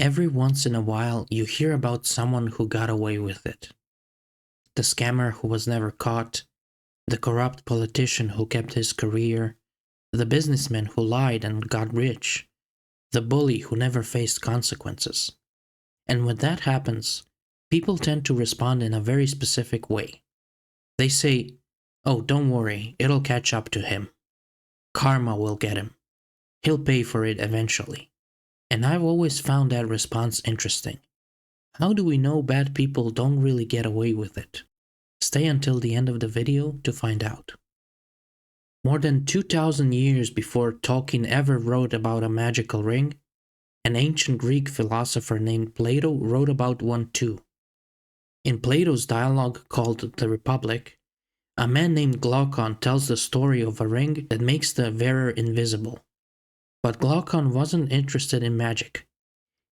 Every once in a while, you hear about someone who got away with it. The scammer who was never caught, the corrupt politician who kept his career, the businessman who lied and got rich, the bully who never faced consequences. And when that happens, people tend to respond in a very specific way. They say, "Oh, don't worry, it'll catch up to him. Karma will get him. He'll pay for it eventually." And I've always found that response interesting. How do we know bad people don't really get away with it? Stay until the end of the video to find out. More than 2000 years before Tolkien ever wrote about a magical ring, an ancient Greek philosopher named Plato wrote about one too. In Plato's dialogue called The Republic, a man named Glaucon tells the story of a ring that makes the wearer invisible. But Glaucon wasn't interested in magic.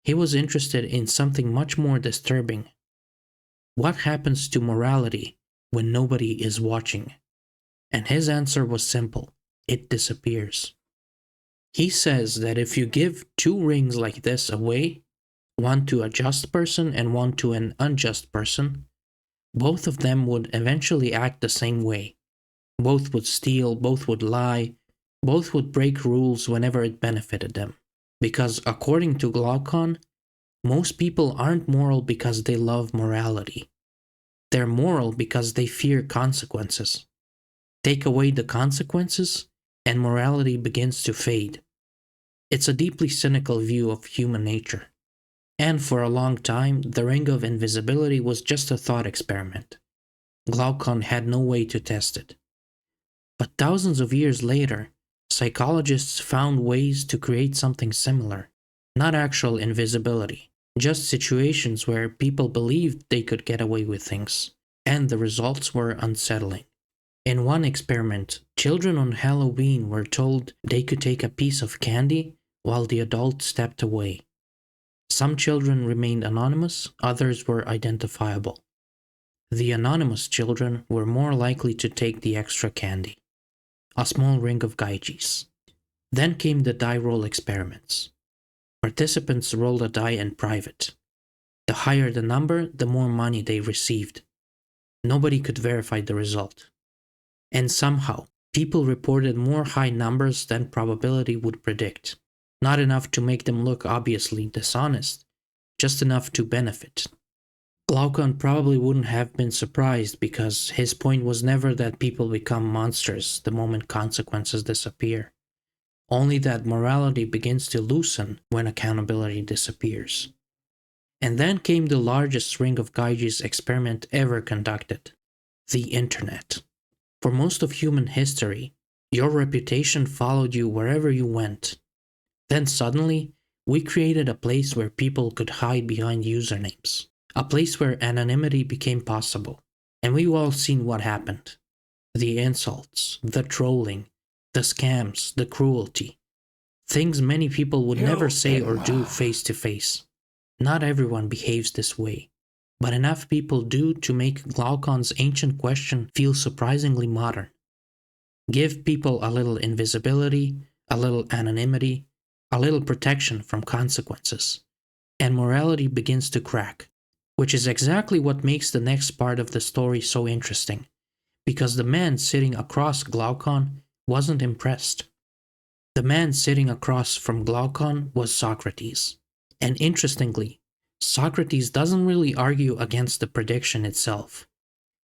He was interested in something much more disturbing. What happens to morality when nobody is watching? And his answer was simple: it disappears. He says that if you give two rings like this away, one to a just person and one to an unjust person, both of them would eventually act the same way. Both would steal, both would lie, both would break rules whenever it benefited them. Because according to Glaucon, most people aren't moral because they love morality. They're moral because they fear consequences. Take away the consequences, and morality begins to fade. It's a deeply cynical view of human nature. And for a long time, the Ring of Invisibility was just a thought experiment. Glaucon had no way to test it. But thousands of years later, psychologists found ways to create something similar. Not actual invisibility, just situations where people believed they could get away with things, and the results were unsettling. In one experiment, children on Halloween were told they could take a piece of candy while the adult stepped away. Some children remained anonymous, others were identifiable. The anonymous children were more likely to take the extra candy, a small ring of Gyges. Then came the die roll experiments. Participants rolled a die in private. The higher the number, the more money they received. Nobody could verify the result. And somehow, people reported more high numbers than probability would predict. Not enough to make them look obviously dishonest, just enough to benefit. Glaucon probably wouldn't have been surprised because his point was never that people become monsters the moment consequences disappear. Only that morality begins to loosen when accountability disappears. And then came the largest ring of Gyges experiment ever conducted: the internet. For most of human history, your reputation followed you wherever you went. Then suddenly, we created a place where people could hide behind usernames. A place where anonymity became possible. And we've all seen what happened. The insults, the trolling, the scams, the cruelty. Things many people would never say or do face to face. Not everyone behaves this way, but enough people do to make Glaucon's ancient question feel surprisingly modern. Give people a little invisibility, a little anonymity, a little protection from consequences, and morality begins to crack. Which is exactly what makes the next part of the story so interesting, because the man sitting across Glaucon wasn't impressed. The man sitting across from Glaucon was Socrates. And interestingly, Socrates doesn't really argue against the prediction itself.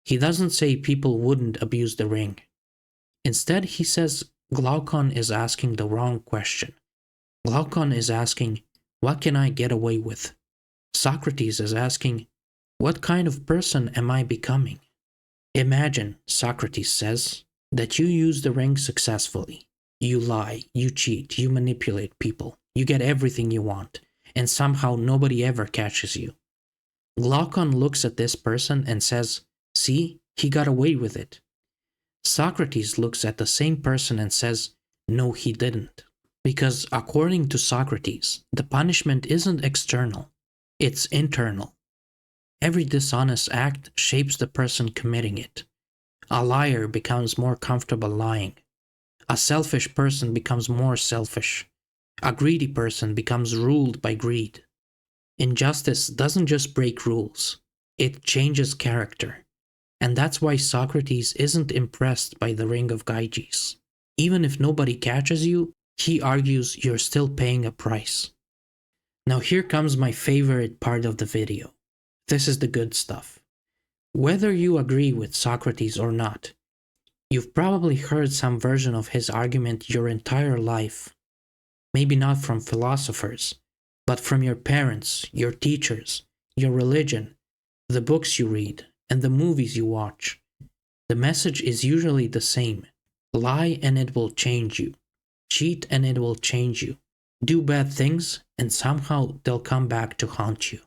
He doesn't say people wouldn't abuse the ring. Instead, he says Glaucon is asking the wrong question. Glaucon is asking, what can I get away with? Socrates is asking, what kind of person am I becoming? Imagine, Socrates says, that you use the ring successfully. You lie, you cheat, you manipulate people, you get everything you want, and somehow nobody ever catches you. Glaucon looks at this person and says, see, he got away with it. Socrates looks at the same person and says, no, he didn't. Because according to Socrates, the punishment isn't external. It's internal. Every dishonest act shapes the person committing it. A liar becomes more comfortable lying. A selfish person becomes more selfish. A greedy person becomes ruled by greed. Injustice doesn't just break rules, it changes character. And that's why Socrates isn't impressed by the ring of Gyges. Even if nobody catches you, he argues you're still paying a price. Now here comes my favorite part of the video. This is the good stuff. Whether you agree with Socrates or not, you've probably heard some version of his argument your entire life. Maybe not from philosophers, but from your parents, your teachers, your religion, the books you read, and the movies you watch. The message is usually the same. Lie and it will change you. Cheat and it will change you. Do bad things and somehow they'll come back to haunt you.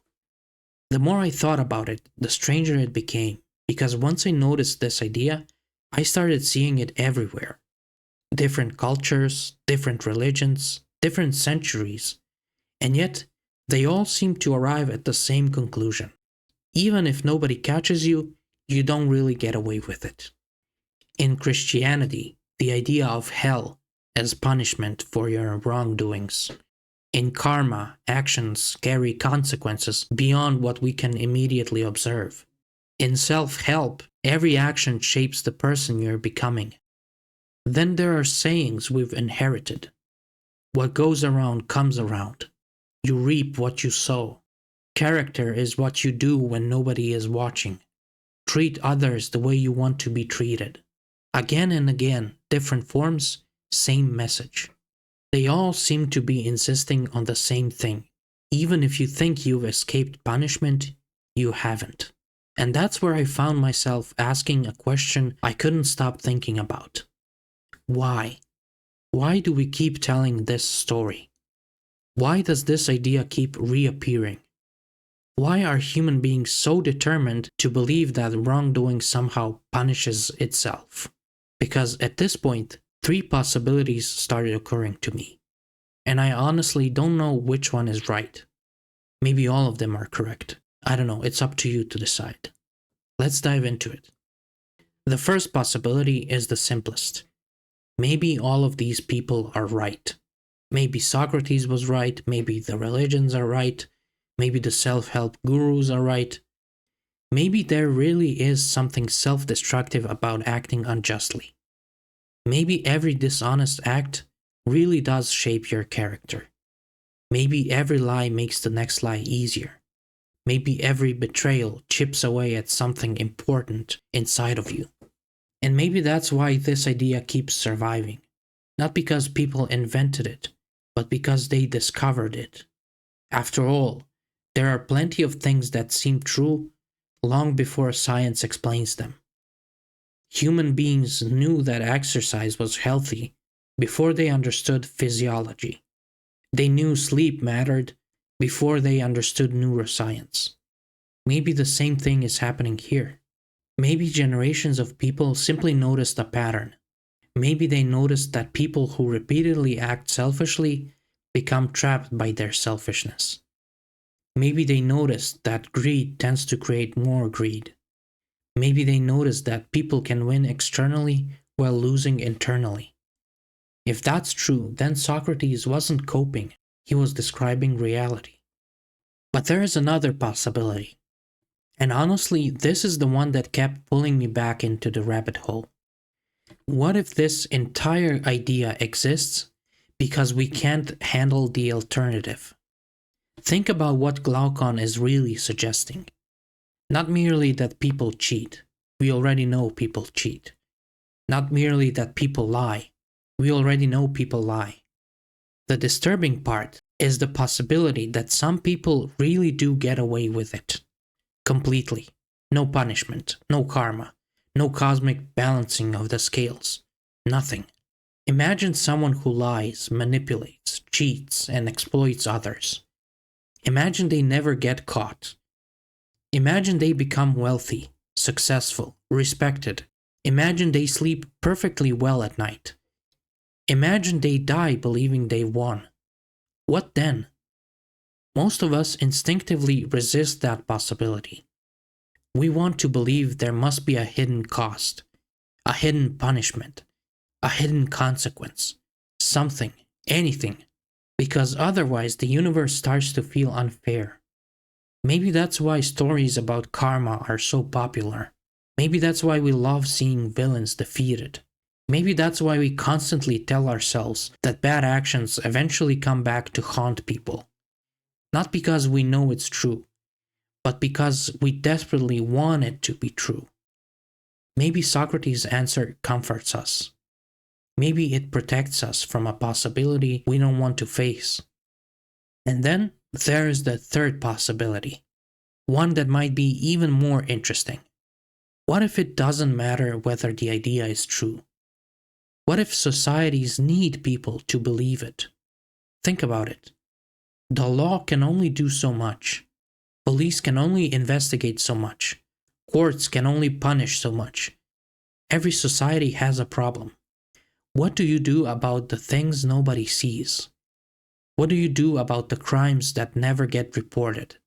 The more I thought about it, the stranger it became, because once I noticed this idea, I started seeing it everywhere. Different cultures, different religions, different centuries, and yet they all seem to arrive at the same conclusion. Even if nobody catches you, you don't really get away with it. In Christianity, the idea of hell as punishment for your wrongdoings. In karma, actions carry consequences beyond what we can immediately observe. In self-help, every action shapes the person you're becoming. Then there are sayings we've inherited. What goes around comes around. You reap what you sow. Character is what you do when nobody is watching. Treat others the way you want to be treated. Again and again, different forms, same message. They all seem to be insisting on the same thing. Even if you think you've escaped punishment, you haven't. And that's where I found myself asking a question I couldn't stop thinking about. Why? Why do we keep telling this story? Why does this idea keep reappearing? Why are human beings so determined to believe that wrongdoing somehow punishes itself? Because at this point, 3 possibilities started occurring to me. And I honestly don't know which one is right. Maybe all of them are correct. I don't know, it's up to you to decide. Let's dive into it. The first possibility is the simplest. Maybe all of these people are right. Maybe Socrates was right, maybe the religions are right, maybe the self-help gurus are right. Maybe there really is something self-destructive about acting unjustly. Maybe every dishonest act really does shape your character. Maybe every lie makes the next lie easier. Maybe every betrayal chips away at something important inside of you. And maybe that's why this idea keeps surviving. Not because people invented it, but because they discovered it. After all, there are plenty of things that seem true long before science explains them. Human beings knew that exercise was healthy before they understood physiology. They knew sleep mattered before they understood neuroscience. Maybe the same thing is happening here. Maybe generations of people simply noticed a pattern. Maybe they noticed that people who repeatedly act selfishly become trapped by their selfishness. Maybe they noticed that greed tends to create more greed. Maybe they noticed that people can win externally while losing internally. If that's true, then Socrates wasn't coping, he was describing reality. But there is another possibility. And honestly, this is the one that kept pulling me back into the rabbit hole. What if this entire idea exists because we can't handle the alternative? Think about what Glaucon is really suggesting. Not merely that people cheat. We already know people cheat. Not merely that people lie. We already know people lie. The disturbing part is the possibility that some people really do get away with it. Completely. No punishment, no karma, no cosmic balancing of the scales. Nothing. Imagine someone who lies, manipulates, cheats, and exploits others. Imagine they never get caught. Imagine they become wealthy, successful, respected. Imagine they sleep perfectly well at night. Imagine they die believing they won. What then? Most of us instinctively resist that possibility. We want to believe there must be a hidden cost, a hidden punishment, a hidden consequence, something, anything, because otherwise the universe starts to feel unfair. Maybe that's why stories about karma are so popular. Maybe that's why we love seeing villains defeated. Maybe that's why we constantly tell ourselves that bad actions eventually come back to haunt people. Not because we know it's true, but because we desperately want it to be true. Maybe Socrates' answer comforts us. Maybe it protects us from a possibility we don't want to face. And then there is the third possibility, one that might be even more interesting. What if it doesn't matter whether the idea is true? What if societies need people to believe it? Think about it. The law can only do so much. Police can only investigate so much. Courts can only punish so much. Every society has a problem. What do you do about the things nobody sees? What do you do about the crimes that never get reported?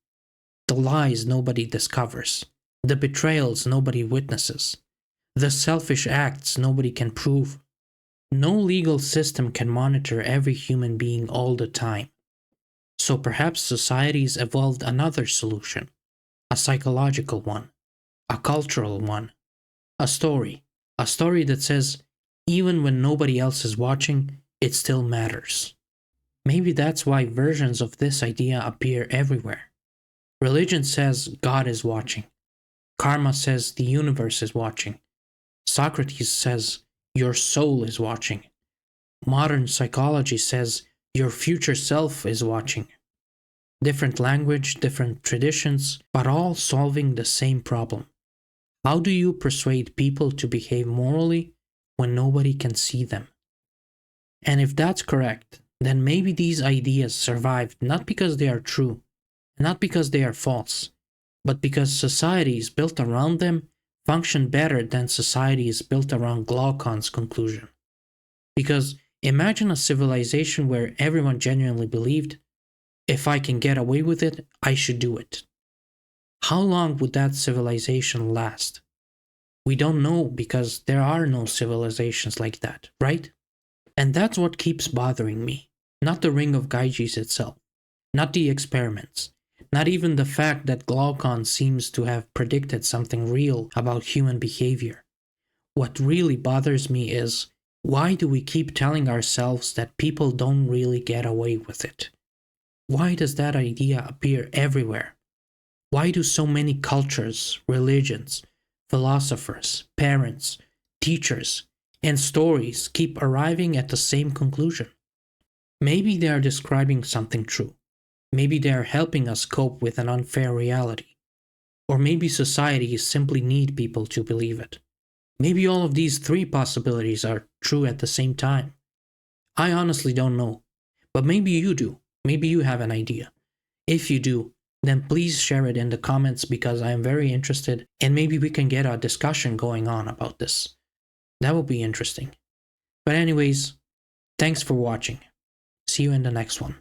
The lies nobody discovers? The betrayals nobody witnesses? The selfish acts nobody can prove? No legal system can monitor every human being all the time. So perhaps societies evolved another solution, a psychological one, a cultural one, a story that says, even when nobody else is watching, it still matters. Maybe that's why versions of this idea appear everywhere. Religion says God is watching. Karma says the universe is watching. Socrates says your soul is watching. Modern psychology says your future self is watching. Different language, different traditions, but all solving the same problem. How do you persuade people to behave morally when nobody can see them? And if that's correct, then maybe these ideas survived not because they are true, not because they are false, but because societies built around them function better than societies built around Glaucon's conclusion. Because imagine a civilization where everyone genuinely believed, if I can get away with it, I should do it. How long would that civilization last? We don't know because there are no civilizations like that, right? And that's what keeps bothering me. Not the Ring of Gyges itself, not the experiments, not even the fact that Glaucon seems to have predicted something real about human behavior. What really bothers me is, why do we keep telling ourselves that people don't really get away with it? Why does that idea appear everywhere? Why do so many cultures, religions, philosophers, parents, teachers, and stories keep arriving at the same conclusion? Maybe they are describing something true. Maybe they are helping us cope with an unfair reality. Or maybe societies simply need people to believe it. Maybe all of these three possibilities are true at the same time. I honestly don't know. But maybe you do. Maybe you have an idea. If you do, then please share it in the comments because I am very interested and maybe we can get a discussion going on about this. That would be interesting. But anyways, thanks for watching. See you in the next one.